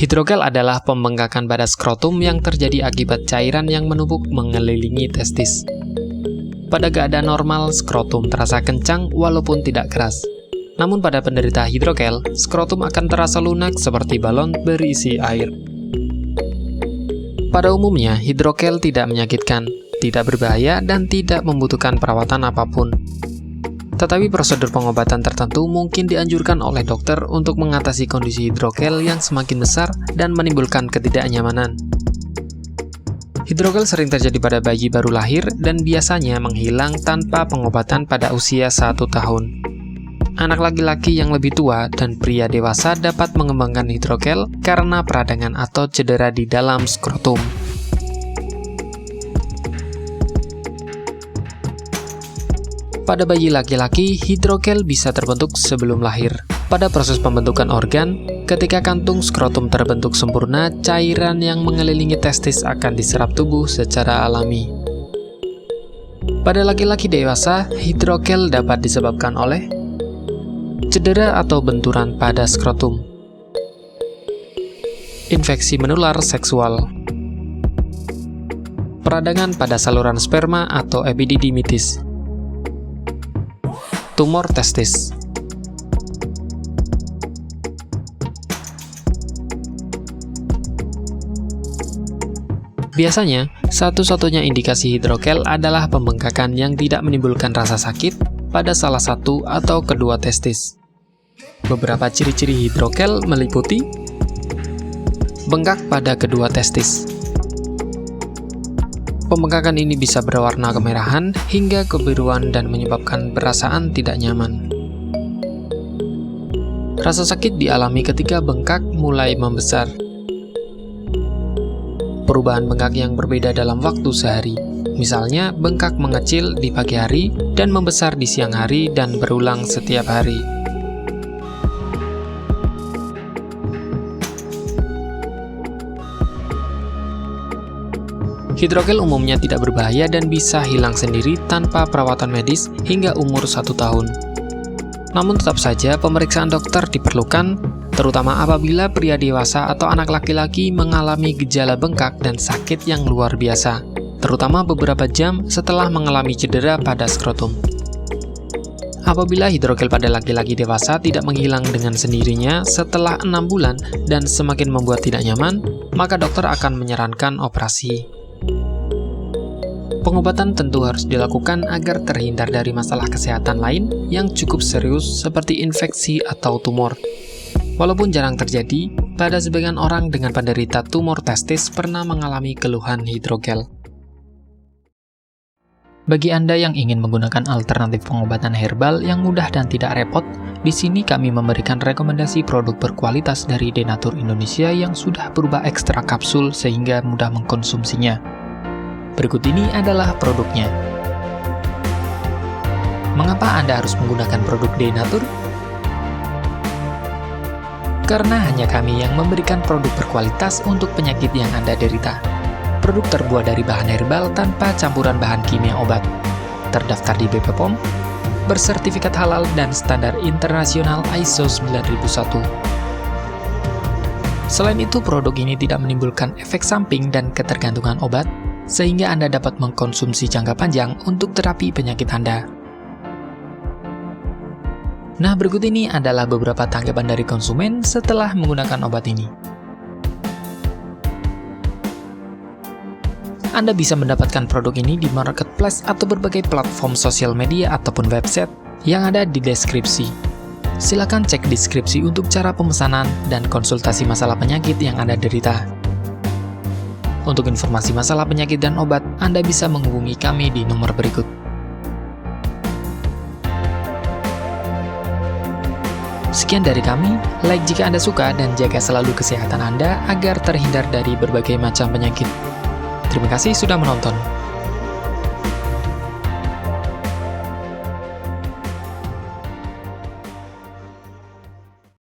Hidrogel adalah pembengkakan pada skrotum yang terjadi akibat cairan yang menumpuk mengelilingi testis. Pada keadaan normal, skrotum terasa kencang walaupun tidak keras. Namun pada penderita hidrogel, skrotum akan terasa lunak seperti balon berisi air. Pada umumnya, hidrogel tidak menyakitkan, tidak berbahaya, dan tidak membutuhkan perawatan apapun. Tetapi prosedur pengobatan tertentu mungkin dianjurkan oleh dokter untuk mengatasi kondisi hidrogel yang semakin besar dan menimbulkan ketidaknyamanan. Hidrogel sering terjadi pada bayi baru lahir dan biasanya menghilang tanpa pengobatan pada usia 1 tahun. Anak laki-laki yang lebih tua dan pria dewasa dapat mengembangkan hidrogel karena peradangan atau cedera di dalam skrotum. Pada bayi laki-laki, hidrogel bisa terbentuk sebelum lahir. Pada proses pembentukan organ, ketika kantung skrotum terbentuk sempurna, cairan yang mengelilingi testis akan diserap tubuh secara alami. Pada laki-laki dewasa, hidrogel dapat disebabkan oleh cedera atau benturan pada skrotum, infeksi menular seksual, peradangan pada saluran sperma atau epididymitis, tumor testis. Biasanya, satu-satunya indikasi hidrogel adalah pembengkakan yang tidak menimbulkan rasa sakit pada salah satu atau kedua testis. Beberapa ciri-ciri hidrogel meliputi bengkak pada kedua testis. Pembengkakan ini bisa berwarna kemerahan hingga kebiruan dan menyebabkan perasaan tidak nyaman. Rasa sakit dialami ketika bengkak mulai membesar. Perubahan bengkak yang berbeda dalam waktu sehari. Misalnya, bengkak mengecil di pagi hari dan membesar di siang hari dan berulang setiap hari. Hidrogel umumnya tidak berbahaya dan bisa hilang sendiri tanpa perawatan medis hingga umur 1 tahun. Namun tetap saja pemeriksaan dokter diperlukan, terutama apabila pria dewasa atau anak laki-laki mengalami gejala bengkak dan sakit yang luar biasa, terutama beberapa jam setelah mengalami cedera pada skrotum. Apabila hidrogel pada laki-laki dewasa tidak menghilang dengan sendirinya setelah 6 bulan dan semakin membuat tidak nyaman, maka dokter akan menyarankan operasi. Pengobatan tentu harus dilakukan agar terhindar dari masalah kesehatan lain yang cukup serius seperti infeksi atau tumor. Walaupun jarang terjadi, pada sebagian orang dengan penderita tumor testis pernah mengalami keluhan hidrogel. Bagi Anda yang ingin menggunakan alternatif pengobatan herbal yang mudah dan tidak repot, di sini kami memberikan rekomendasi produk berkualitas dari Denatur Indonesia yang sudah berubah ekstra kapsul sehingga mudah mengkonsumsinya. Berikut ini adalah produknya. Mengapa Anda harus menggunakan produk Denatur? Karena hanya kami yang memberikan produk berkualitas untuk penyakit yang Anda derita. Produk terbuat dari bahan herbal tanpa campuran bahan kimia obat. Terdaftar di BPOM, bersertifikat halal dan standar internasional ISO 9001. Selain itu, produk ini tidak menimbulkan efek samping dan ketergantungan obat, sehingga Anda dapat mengkonsumsi jangka panjang untuk terapi penyakit Anda. Nah, berikut ini adalah beberapa tanggapan dari konsumen setelah menggunakan obat ini. Anda bisa mendapatkan produk ini di marketplace atau berbagai platform sosial media ataupun website yang ada di deskripsi. Silakan cek deskripsi untuk cara pemesanan dan konsultasi masalah penyakit yang Anda derita. Untuk informasi masalah penyakit dan obat, Anda bisa menghubungi kami di nomor berikut. Sekian dari kami, like jika Anda suka dan jaga selalu kesehatan Anda agar terhindar dari berbagai macam penyakit. Terima kasih sudah menonton.